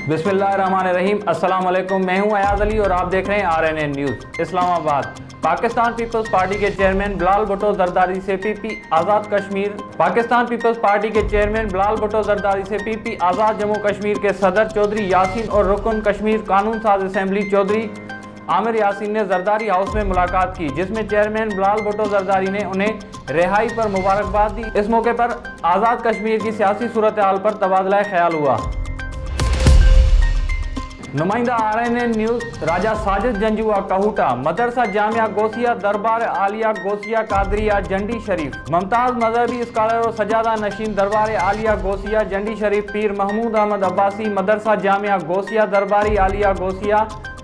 बिस्मिल्लाहिर्रहमानिर्रहीम। अस्सलाम वालेकुम। मैं हूं अयाज अली और आप देख रहे हैं RNN न्यूज़। इस्लामाबाद। पाकिस्तान पीपल्स पार्टी के चेयरमैन बिलाल भुट्टो जरदारी से PP आज़ाद कश्मीर। पाकिस्तान पीपल्स पार्टी के चेयरमैन बिलाल भुट्टो जरदारी से PP आज़ाद जम्मू कश्मीर के सदर चौधरी यासीन और रुकन कश्मीर कानून साज असेंबली चौधरी आमिर यासीन ने जरदारी हाउस में मुलाकात की, जिसमें चेयरमैन बिलाल भुट्टो जरदारी ने उन्हें रिहाई पर मुबारकबाद दी। इस मौके पर आज़ाद कश्मीर की सियासी सूरत हाल पर तबादला ख्याल हुआ। नुमाइंदा RNN न्यूज़ राजा साजिद जंजुआ कहूटा। मदरसा जामिया गोसिया दरबार आलिया गोसिया कादरिया जंडी शरीफ। मुमताज़ मजहबी स्कॉलर और सजादा नशीन दरबार आलिया गोसिया जंडी शरीफ पीर महमूद अहमद अब्बासी मदरसा जामिया गोसिया दरबारी आलिया गोसिया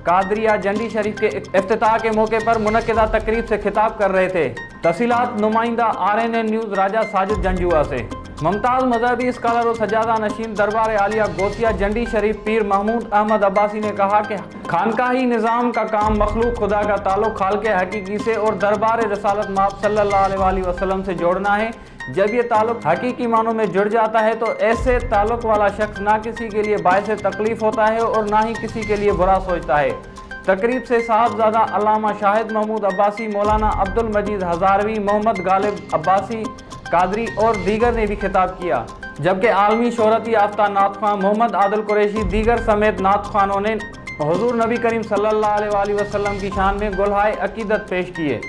कादरिया जंडी शरीफ के इफ्तिताह के मौके पर मुनक्किदा तकरीब से खिताब कर रहे थे। तफसीलात नुमाइंदा RNN न्यूज़ राजा साजिद जंजुआ से। मुमताज़ मजहबी स्कॉलर और सजादा नशीन दरबार आलिया गोसिया जंडी शरीफ पीर महमूद अहमद अब्बासी ने कहा कि खानकाही निज़ाम का काम मखलूक खुदा का ताल्लुक़ खालिक़ हकीकी से और दरबार रसालत माब सल्लल्लाहु अलैहि वसल्लम से जोड़ना है। जब ये ताल्लुक़ हकीकी मानों में जुड़ जाता है तो ऐसे ताल्लुक़ वाला शख्स ना किसी के लिए बायस तकलीफ़ होता है और ना ही किसी के लिए बुरा सोचता है। तकरीब से साहबजादा अल्लामा शाहिद महमूद अब्बासी, मौलाना अब्दुल मजीद हज़ारवी, मोहम्मद गालिब अब्बासी कादरी और दीगर ने भी खिताब किया, जबकि आलमी शोहरत याफ्ता नात ख्वां मोहम्मद आदिल कुरैशी दीगर समेत नात ख्वानों ने हुजूर नबी करीम सल्लल्लाहु अलैहि वसल्लम की शान में गुलहाए अकीदत पेश किए।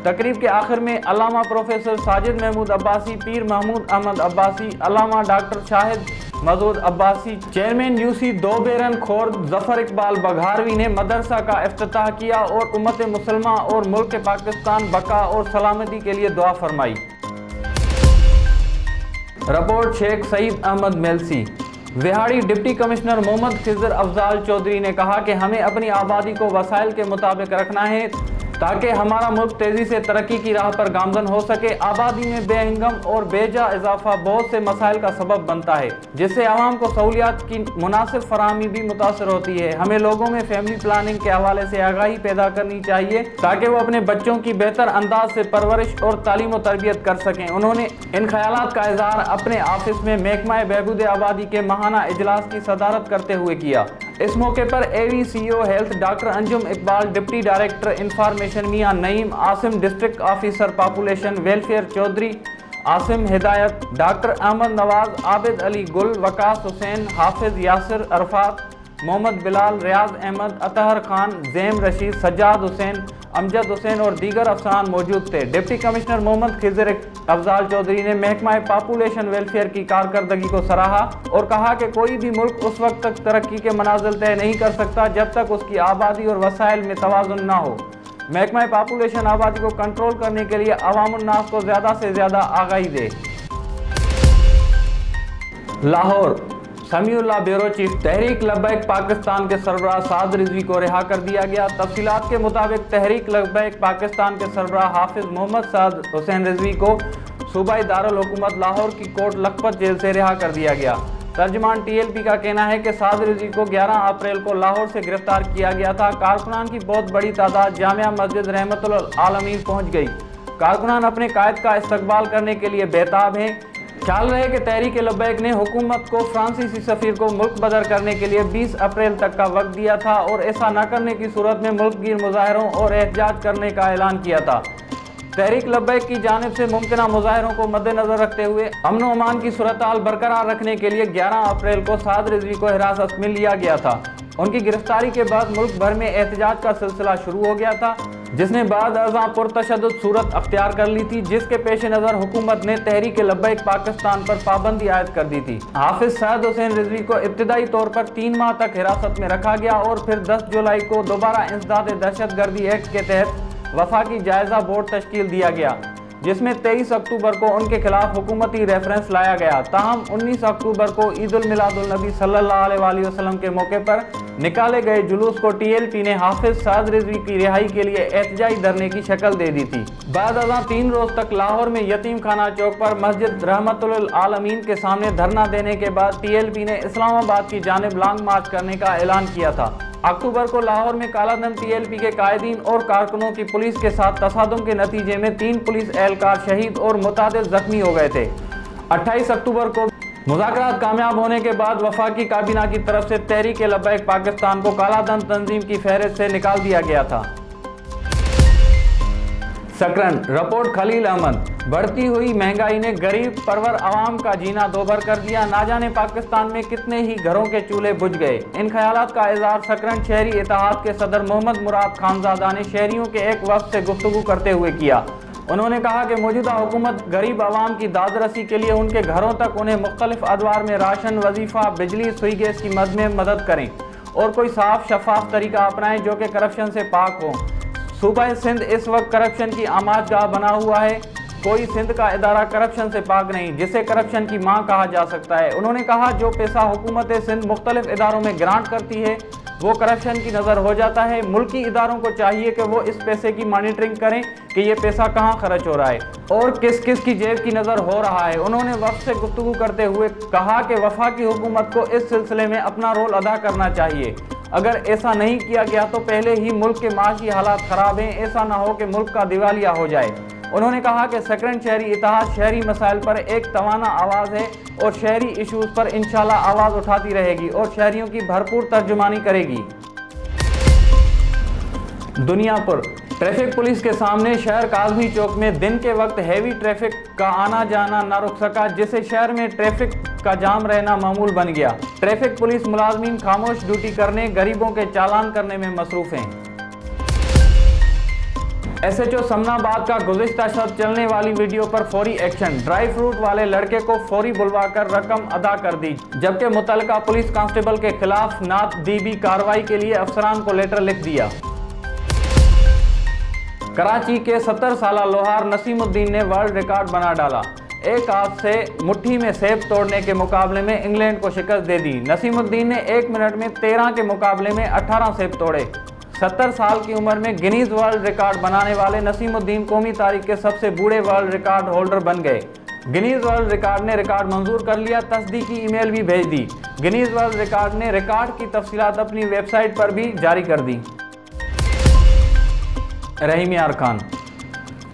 तकरीब के आखिर में Allama professor Sajid Mahmood Abbasi, Pir Mahmood Ahmed Abbasi, Allama doctor Shahid Masood Abbasi, chairman UC Doberan Khurd Zafar Iqbal Bagharvi ने मदरसा का इफ्तिताह किया और उम्मत मुसलमा और मुल्क पाकिस्तान बका और सलामती के लिए दुआ फरमाई। Report Sheikh Saeed Ahmed Mailsi. Vehari deputy commissioner Mohammad Khizar Afzal Chaudhry ने कहा कि हमें अपनी आबादी को वसाइल के मुताबिक रखना है ताकि हमारा मुल्क तेज़ी से तरक्की की राह पर गामजन हो सके। आबादी में बेहंगम और बेजा इजाफा बहुत से मसाइल का सबब बनता है, जिससे आवाम को सहूलियात की मुनासिब फराहमी भी मुतासर होती है। हमें लोगों में फैमिली प्लानिंग के हवाले से आगाही पैदा करनी चाहिए ताकि वो अपने बच्चों की बेहतर अंदाज से परवरिश और तालीम और तरबियत कर सकें। उन्होंने इन ख्यालात का इज़हार अपने ऑफिस में महकमा बहबूद आबादी के माहाना इजलास की सदारत करते हुए किया। इस मौके पर AVCO health doctor Anjum Iqbal, deputy director information Mian Naeem, Asim district officer population welfare Chaudhry Asim Hidayat, doctor Ahmed Nawaz, Abid Ali Gul, Waqas Hussain, हाफिज यासिर अरफात, मोहम्मद बिलाल, रियाज अहमद, अतहर खान, ज़ैम रशीद, सज्जाद हुसैन, अमजद हुसैन और दीगर अफसरान मौजूद थे। डिप्टी कमिश्नर मोहम्मद खिजर अफजाल चौधरी ने महकमा पॉपुलेशन वेलफेयर की कारकर्दगी को सराहा और कहा कि कोई भी मुल्क उस वक्त तक तरक्की के मनाजिल तय नहीं कर सकता जब तक उसकी आबादी और वसाइल में तवाज़ुन ना हो। महकमा पॉपुलेशन आबादी को कंट्रोल करने के लिए अवामुन्नास को ज़्यादा से ज़्यादा आगाही दे। लाहौर। Samiullah bureau chief. तहरीक लब्बैक पाकिस्तान के सरबराह साद रिजवी को रिहा कर दिया गया। तफसीलात के मुताबिक तहरीक लब्बैक पाकिस्तान के सरबराह हाफिज मोहम्मद साद हुसैन रिजवी को सूबाई दारुल हुकूमत लाहौर की कोट लखपत जेल से रिहा कर दिया गया। तर्जमान TLP का कहना है कि साद रिजवी को 11 अप्रैल को लाहौर से गिरफ्तार किया गया था। कारकुनान की बहुत बड़ी तादाद जामिया मस्जिद रहमतुल आलमीन पहुँच गई। कारकुनान अपने कायद का इस्तकबाल करने के लिए बेताब हैं। ख्याल रहे कि तहरीक लब्बैक ने हुकूमत को फ्रांसीसी सफीर को मुल्क बदर करने के लिए 20 अप्रैल तक का वक्त दिया था और ऐसा न करने की सूरत में मुल्क गिर मुजाहरों और एहतजाज करने का ऐलान किया था। तहरीक लब्बैक की जानिब से मुमकिना मुजाहरों को मद्देनजर रखते हुए अमन व अमान की सूरत हाल बरकरार रखने के लिए 11 अप्रैल को साद रिजवी को हिरासत में लिया गया था। उनकी गिरफ्तारी के बाद मुल्क भर में एहतजाज का सिलसिला शुरू हो गया था, जिसने बाद अज़ां पुरतशद्दुद सूरत अख्तियार कर ली थी, जिसके पेश नज़र हुकूमत ने तहरीक लब्बैक पाकिस्तान पर पाबंदी आयद कर दी थी। हाफिज साद हुसैन रिजवी को इब्तिदाई तौर पर 3 माह तक हिरासत में रखा गया और फिर 10 जुलाई को दोबारा इंसदाद दहशतगर्दी एक्ट के तहत वफाकी जायजा बोर्ड तश्कील दिया गया, जिसमें 23 अक्टूबर को उनके खिलाफ हुकूमती रेफरेंस लाया गया। ताहम 19 अक्टूबर को ईद उल मिलादुल नबी सल्लल्लाहु अलैहि वसल्लम के मौके पर निकाले गए जुलूस को TLP ने हाफिज साद रिजवी की रिहाई के लिए एहतजाजी धरने की शक्ल दे दी थी। बाद अज़ां 3 रोज तक लाहौर में यतीम खाना चौक पर मस्जिद रहमतुल आलमीन के सामने धरना देने के बाद TLP ने इस्लामाबाद की जानिब लॉन्ग मार्च करने का ऐलान किया था। अक्टूबर को लाहौर में कालादम TLP के कायदीन और कारकुनों की पुलिस के साथ तसादुम के नतीजे में 3 पुलिस एहलकार शहीद और मुतादिद जख्मी हो गए थे। 28 अक्टूबर को मुज़ाकरात कामयाब होने के बाद वफाकी काबीना की तरफ से तहरीक लब्बैक पाकिस्तान को काला धन तंजीम की फहरिस्त से निकाल दिया गया था। सकरन रिपोर्ट खलील अहमद, बढ़ती हुई महंगाई ने गरीब परवर आवाम का जीना दोभर कर दिया। ना जाने पाकिस्तान में कितने ही घरों के चूल्हे बुझ गए। इन ख्यालात का इज़हार सकरन शहरी इत्तेहाद के सदर मोहम्मद मुराद खानजादा ने शहरियों के एक वक्त से गुफ्तगू करते हुए किया। उन्होंने कहा कि मौजूदा हुकूमत गरीब आवाम की दादरसी के लिए उनके घरों तक उन्हें मुख्तलिफ अदवार में राशन, वजीफ़ा, बिजली, सुई गैस की मद में मदद करें और कोई साफ शफाफ तरीका अपनाएं जो कि करप्शन से पाक हो। सूबा सिंध इस वक्त करप्शन की आमाजगाह बना हुआ है। कोई सिंध का इदारा करप्शन से पाक नहीं जिसे करप्शन की मां कहा जा सकता है। उन्होंने कहा जो पैसा हुकूमत सिंध मुख्तलिफ इदारों में ग्रांट करती है वो करप्शन की नज़र हो जाता है। मुल्की इदारों को चाहिए कि वो इस पैसे की मॉनिटरिंग करें कि ये पैसा कहाँ खर्च हो रहा है और किस किस की जेब की नज़र हो रहा है। उन्होंने वक्त से गुफ्तगू करते हुए कहा कि वफाकी हुकूमत को इस सिलसिले में अपना रोल अदा करना चाहिए। अगर ऐसा नहीं किया गया तो पहले ही मुल्क के माशी हालात ख़राब हैं, ऐसा ना हो कि मुल्क का दिवालिया हो जाए। उन्होंने कहा कि सकरन शहरी इत्तेहाद शहरी मसाइल पर एक तवाना आवाज़ है और शहरी इशूज़ पर इंशाल्लाह आवाज़ उठाती रहेगी और शहरियों की भरपूर तर्जुमानी करेगी। दुनिया पर ट्रैफिक पुलिस के सामने शहर काज़मी चौक में दिन के वक्त हैवी ट्रैफिक का आना जाना न रुक सका, जिससे शहर में ट्रैफिक का जाम रहना मामूल बन गया। ट्रैफिक पुलिस मुलाजमीन खामोश ड्यूटी करने, गरीबों के चालान करने में मसरूफ हैं। SHO समनाबाद का गुज़िश्ता शब चलने वाली वीडियो पर फौरी एक्शन। ड्राई फ्रूट वाले लड़के को फौरी बुलवाकर रकम अदा कर दी, जबकि मुतल्लिका पुलिस कांस्टेबल के खिलाफ नातदीबी कार्रवाई के लिए अफसरान को लेटर लिख दिया। कराची के 70 साला लोहार नसीमुद्दीन ने वर्ल्ड रिकॉर्ड बना डाला। एक हाथ से मुट्ठी में सेब तोड़ने के मुकाबले में इंग्लैंड को शिकस्त दे दी। नसीमुद्दीन ने 1 मिनट में 13 के मुकाबले में 18 सेब तोड़े। 70 साल की उम्र में गिनीज वर्ल्ड रिकॉर्ड बनाने वाले नसीमुद्दीन कौमी तारीख के सबसे बूढ़े वर्ल्ड रिकॉर्ड होल्डर बन गए। गिनीज वर्ल्ड रिकॉर्ड ने रिकॉर्ड मंजूर कर लिया, तस्दीकी ईमेल भी भेज दी। गिनीज वर्ल्ड रिकॉर्ड ने रिकॉर्ड की तफसीलात अपनी वेबसाइट पर भी जारी कर दी। रहीम यार खान,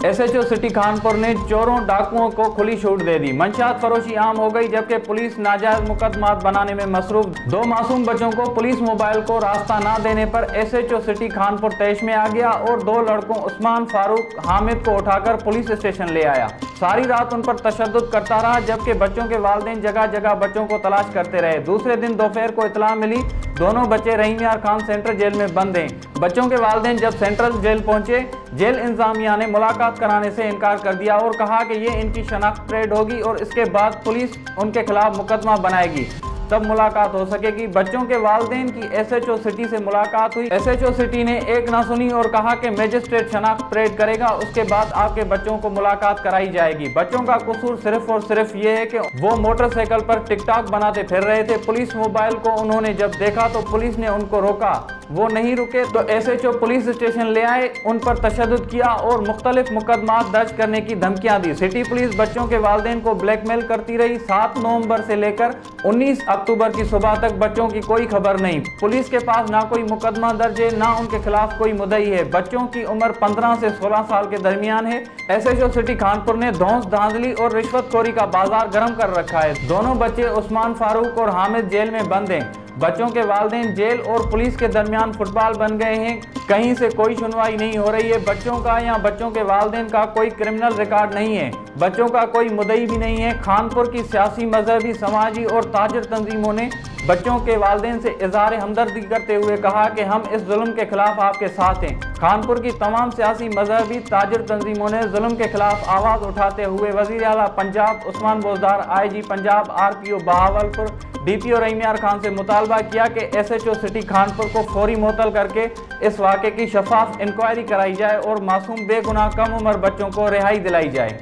SHO सिटी खानपुर ने चोरों डाकुओं को खुली छूट दे दी। मंशात फरोशी आम हो गई जबकि पुलिस नाजायज मुकदमात बनाने में मसरूफ। 2 मासूम बच्चों को पुलिस मोबाइल को रास्ता ना देने पर SHO सिटी खानपुर तैश में आ गया और 2 लड़कों उस्मान, फारूक, हामिद को उठाकर पुलिस स्टेशन ले आया। सारी रात उन पर तशद्दुद करता रहा जबकि बच्चों के वालिदैन जगह जगह बच्चों को तलाश करते रहे। दूसरे दिन दोपहर को इतला मिली दोनों बच्चे रहीम यार खान सेंट्रल जेल में बंद हैं। बच्चों के वालिदैन जब सेंट्रल जेल पहुंचे, जेल इंतजामिया ने मुलाकात कराने से इनकार कर दिया और कहा कि ये इनकी शनाख्त ट्रेड होगी और इसके बाद पुलिस उनके खिलाफ मुकदमा बनाएगी, तब मुलाकात हो सकेगी। बच्चों के वालिदैन की SHO सिटी से मुलाकात हुई। SHO सिटी ने एक ना सुनी और कहा कि मजिस्ट्रेट शनाख्त परेड करेगा, उसके बाद आपके बच्चों को मुलाकात कराई जाएगी। बच्चों का कसूर सिर्फ और सिर्फ ये है कि वो मोटरसाइकिल पर टिकटॉक बनाते फिर रहे थे। पुलिस मोबाइल को उन्होंने जब देखा तो पुलिस ने उनको रोका, वो नहीं रुके तो SHO पुलिस स्टेशन ले आए, उन पर तशद्दुद किया और मुख्तलिफ मुकदमात दर्ज करने की धमकियां दी। सिटी पुलिस बच्चों के वालिदैन को ब्लैकमेल करती रही। 7 नवंबर से लेकर 19 अक्टूबर की सुबह तक बच्चों की कोई खबर नहीं। पुलिस के पास ना कोई मुकदमा दर्ज है, ना उनके खिलाफ कोई मुद्दई है। बच्चों की उम्र 15 से 16 साल के दरमियान है। SHO सिटी कानपुर ने धौंस, धांधली और रिश्वतखोरी का बाजार गर्म कर रखा है। दोनों बच्चे उस्मान, फारूक और हामिद जेल में बंद हैं। बच्चों के वालिदैन जेल और पुलिस के दरमियान फुटबॉल बन गए हैं। कहीं से कोई सुनवाई नहीं हो रही है। बच्चों का या बच्चों के वालिदैन का कोई क्रिमिनल रिकॉर्ड नहीं है। बच्चों का कोई मुद्दई भी नहीं है। खानपुर की सियासी, मजहबी, समाजी और ताजर तंजीमों ने बच्चों के वालिदैन से इज़हार हमदर्दी करते हुए कहा कि हम इस जुल्म के खिलाफ आपके साथ हैं। खानपुर की तमाम सियासी, मजहबी, ताजर तंजीमों ने जुल्म के खिलाफ आवाज़ उठाते हुए वज़ीर आला Punjab Usman बोजदार, IG Punjab, RPO Bahawalpur, DPO रहीम यार खान से मुतालबा किया कि SHO सिटी खानपुर को फौरी मुअत्तल करके इस वाक़े की शफाफ इंक्वायरी कराई जाए और मासूम बेगुनाह कम उम्र बच्चों को रिहाई दिलाई जाए।